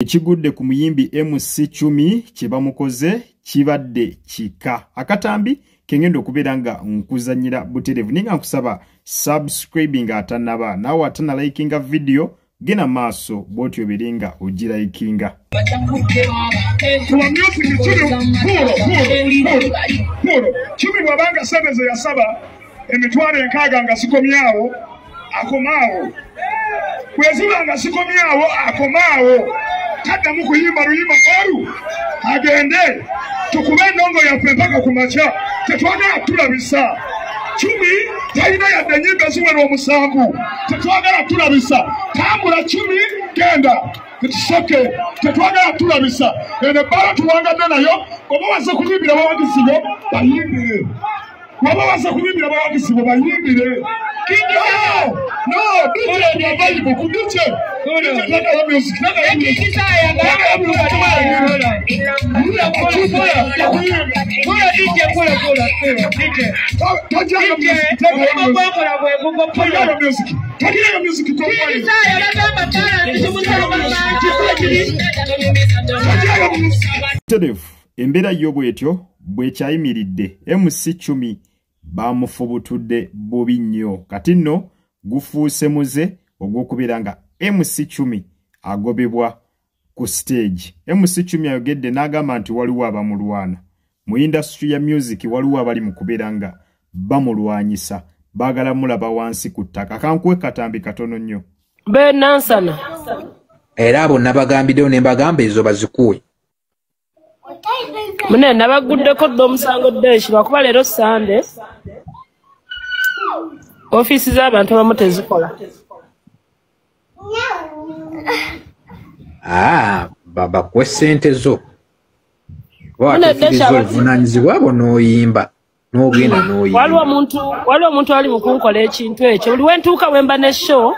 Ekigudde ku muyimbi MC Chumi kibamukoze kibadde kika akatambi kengendo okubeera nga nkuzanyira buterevu ninga nkusaba subscribing atanaba nawe atana likinga video gena maaso bwotyo biringa ugiraikinga Chumi bwabanga sebeze yasaba emitwalo enkaaga nga sikomyawo akomaawo bweziba nga sikomyawo akomaawo kaddamu kuyimba luyimba oru agende tukube endongo yaffe mpaka ku makya tetwagala tulabisa Chumi talina yadde nyimba ziwera omusanvu tetwagala tulabisa tambula Chumi genda tusoke tetwagala tulabisa ene bala tuwangadde nayo oba waze kuyimbira abawagizi bo bayimbire waba waze kuyimbira abawagizi bo bayimbire no, DJ ya Bible kudiche. Nada music, nada music. Embeera y'obwetyo bwekyayimiridde MC Chumi bamufubutudde bubi nnyo kati nno gufuuse muze ogw'okubeera nga MC Chumi agobebwa ku stage. MC Chumi ayogedde n'agamba nti waliwo abamulwana mu industry ya music, waliwo abali mu kubeera nga bamulwanyisa baagala mulaba wansi ku ttaka. Kankuwe katambi katono nnyo Benansana era abo nabagambiddewo ne mbagamba ezo bazikuwe mune nabaguddeko ddo omusango ddeeki lwakuba leero Sande ofiisi z'abantu abamu tezikola. Babakuwe ssente zo obuvunaanyizibwa abo n'oyimba n'ogenda n'oyimba. Waliwo omuntu ali mu kunkola ekintu ekyo buli wentuuka wemba ne show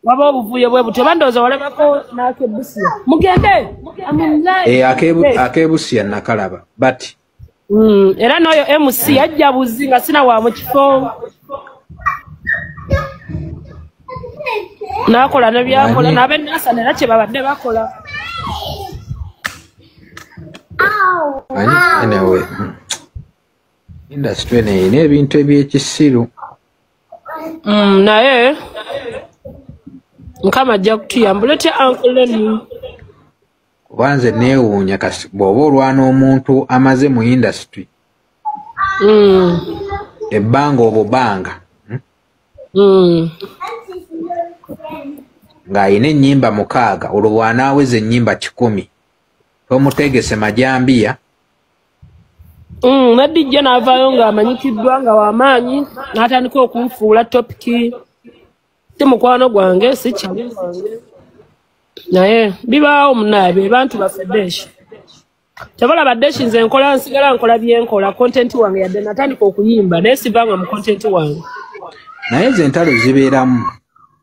waba obuvuyo bwe butyo bandooza walabako n'akebusiya mugende akebusiya nakalaba bati era n'oyo MC yajja buzi nga sina wa mu kifo nakola ne byakola n'abenasa era kye babadde bakola. Anyway, industry neyina ebintu ebyekisiru naye Nkama ajja kutuyambula tya Uncle Lenny. Kubanze neewuunya kasi bw'oba olwana omuntu amaze mu industry ebbanga obubanga ng'ayina ennyimba 6 olwo anaaweza ennyimba 10 tomutegese majambiya nadijja n'avaayo ng'amanyikiddwa nga w'amaanyi n'atandika okunfuula topiki si mukwano gwange si kyamu gwange naye bibaawo munaabe bantu baffe Deshi tebalaba Deshi nze nkola nsigala nkola byenkola content wange yadde natandika okuyimba naye sivanga mu content wange naye ez'entalo zibeeramu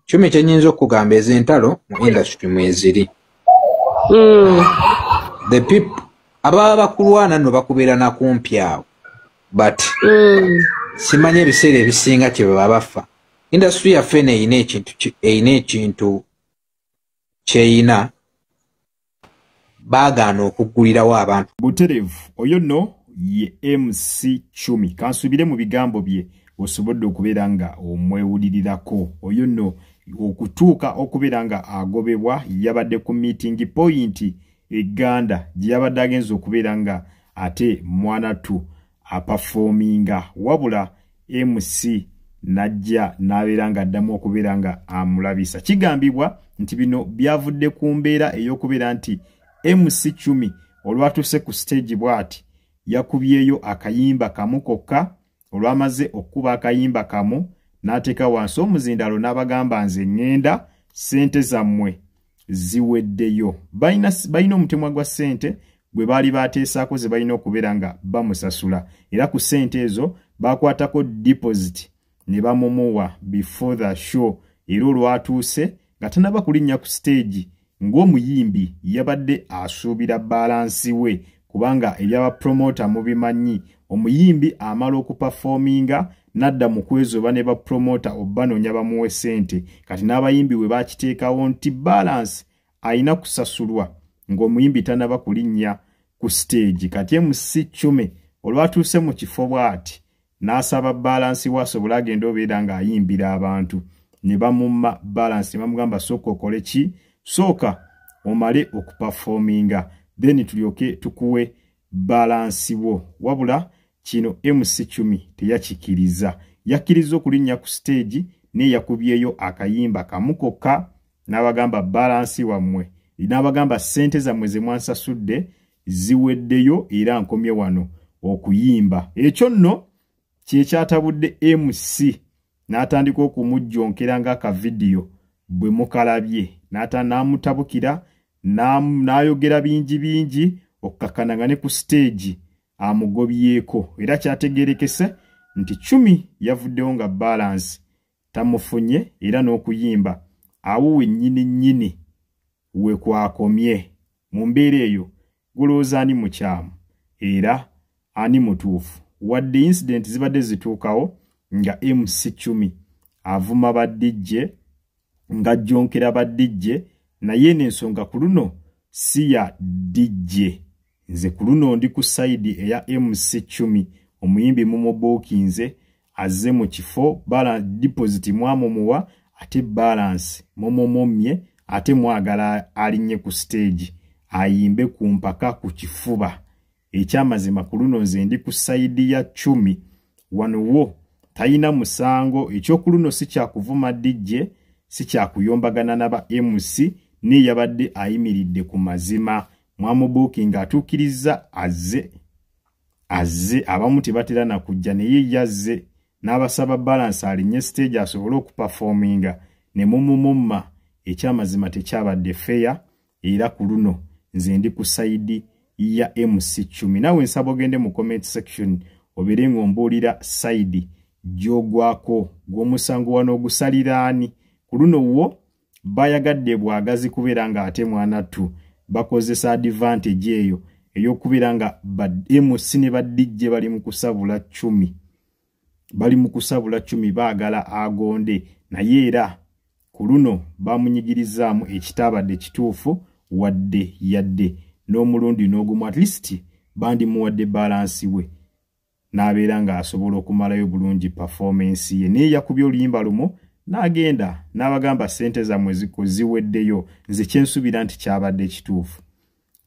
Chumi kyenyinza okugamba ez'entalo mu industry mweziri the people ababa bakulwana nno bakubeera nakumpi awo but simanye ebiseera ebisinga kye baba bafa. Industry yaffe eyina ekintu kyeyina baagaana okuggulirawo abantu buterevu. Oyo nno ye MC Chumi kansubire mu bigambo bye osobodde okubeera nga omwewulirirako. Oyo nno okutuuka okubeera nga agobebwa yabadde ku meeting point Uganda gye yabadde agenza okubeera nga ate mwanatu aperforminga wabula MC najja n'abeera nga addamu okubeera nga amulabisa. Kigambibwa nti bino byavudde ku mbeera ey'okubeera nti MC Chumi olwatuuse ku stage bw'ati yakubyeyo akayimba kamu kokka olwamaze okuba akayimba kamu n'ateeka wansi omuzindalo n'abagamba nze ŋŋenda ssente zammwe ziweddeyo. Balina omutemwa gwa ssente gwe baali bateesaako ze balina okubeera nga bamusasula era ku ssente ezo bakwatako deposit ne bamumuwa before the show era olwatuuse nga tanaba kulinnya ku stage ng'omuyimbi yabadde asuubira balansi we kubanga ebyaba promoter mubimanyi omuyimbi amala okuperforminga nadda mu kwezoba ne ba promoter obanoonya bamuwe ssente kati n'abayimbi we bakiteekawo nti balance aina kusasulwa ng'omuyimbi tanaba kulinnya ku stage. Kati MC Chumi olwatuuse mu kifo bw'ati n'asaba balance wasobola agenda obeera ng'ayimbira abantu ne bamumma balance bamugamba sooka okole ki sooka omale okuperforminga then tulyoke tukuwe balance wo. Wabula kino MC Chumi teyakikiriza, yakkiriza okulinnya ku stage ne yakubyeyo akayimba kamukokka n'abagamba balance wammwe n'abagamba ssente zammwe ze mwansasudde ziweddeyo era nkomye wano okuyimba. Ekyo nno kye kyatabudde MC n'atandika okumujjonkera ng'aka video bwe mukalabye n'amutabukira n'ayogera bingi okukakana ne ku stage amugobyeko era kyategerekese nti Chumi yavuddewo nga balance tamufunye era n'okuyimba awo nnyini we kwakomye. Mu mbeera eyo gulowooza ani mukyamu era ani mutuufu? Wadde incident zibadde zituukawo nga MC Chumi avuma badijje nga jonkera badijje naye n'ensonga ku luno si ya dijje. Nze ku luno ndi ku side eya MC Chumi omuyimbi mumubuukinze azze mu kifo balance deposit mwamumuwa ate balance mumumumye ate mwagala alinnye ku stage ayimbe ku mpaka ku kifuba. Ekyamazima ku luno nze ndi ku side ya Chumi wano wo tayina musango. Ekyoku luno si kyakuvuma DJ si kyakuyombagana naba MC ne yabadde ayimiridde ku mazima. Mwamubuukinga atuukiriza azze abamu tebatera na kujja naye yazze n'abasaba balance alinnye stage asobole okuperforminga ne mumumumma. Ekyamazima tekyabadde fair era ku luno nze ndi ku side ya MC Chumi. Nawe nsaba ogende mu comment section obere ng'ombuulira side gy'ogwako gw'omusango wano ogusaliraani. Ku luno wo bayagadde bwagazi kubeera nga ate mwanattu bakozesa advantage eyo ey'okubeera nga MC ne badijje bali mu kusabula Chumi baagala agonde naye era ku luno bamunyigirizaamu ekitaabadde kituufu wadde yadde n'omulundi n'ogumu at least bandi muwadde balance we n'abeera ng'asobola okumalayo bulungi performance ye. Naye yakubye oluyimba lumu n'agenda n'abagamba ssente zammwe ziweddeyo. Nze kyensuubira nti kyabadde kituufu.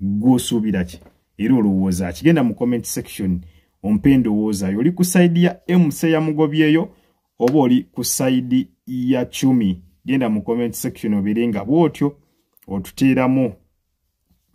Gw'osuubira ki era olowooza kigenda mu comment section ompe endowooza yo. Oli ku side ya MC yamugobyeyo oba oli ku side ya Chumi? Genda mu comment section obere nga bw'otyo otuteeramu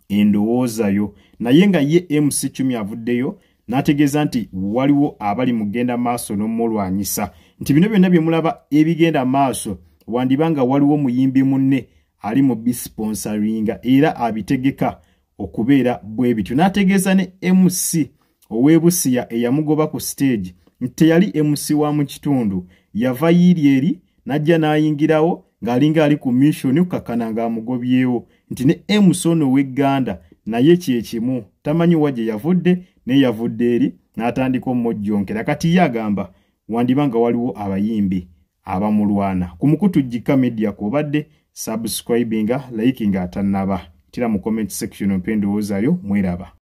endowooza yo. Naye nga ye MC Chumi avuddeyo n'ategeeza nti waliwo abali mugenda maaso n'omulwanyisa nti bino byonna bye mulaba ebigenda maaso wandibanga waliwo muyimbi munne ali mu bisponsoringa era abitegeka okubeera bwe bityo. N'ategeeza ne MC ow'ebusiya eyamugoba ku stage nti teyali MC wa mu kitundu, yava yiryeri n'ajja n'ayingirawo ng'alinga ali ku mission kukakana ng'amugobyewo nti ne MC ono w'egganda naye kyekimu tamanyi wa gye yavudde ne yavudde eri n'atandika omujjonkera. Kati ye agamba wandibanga waliwo abayimbi abamulwana. Ku Mukutu Jika Media kw'obadde subscribinga likinga atannaba. Tira mu comment section ompe endowooza yo. Mweraba.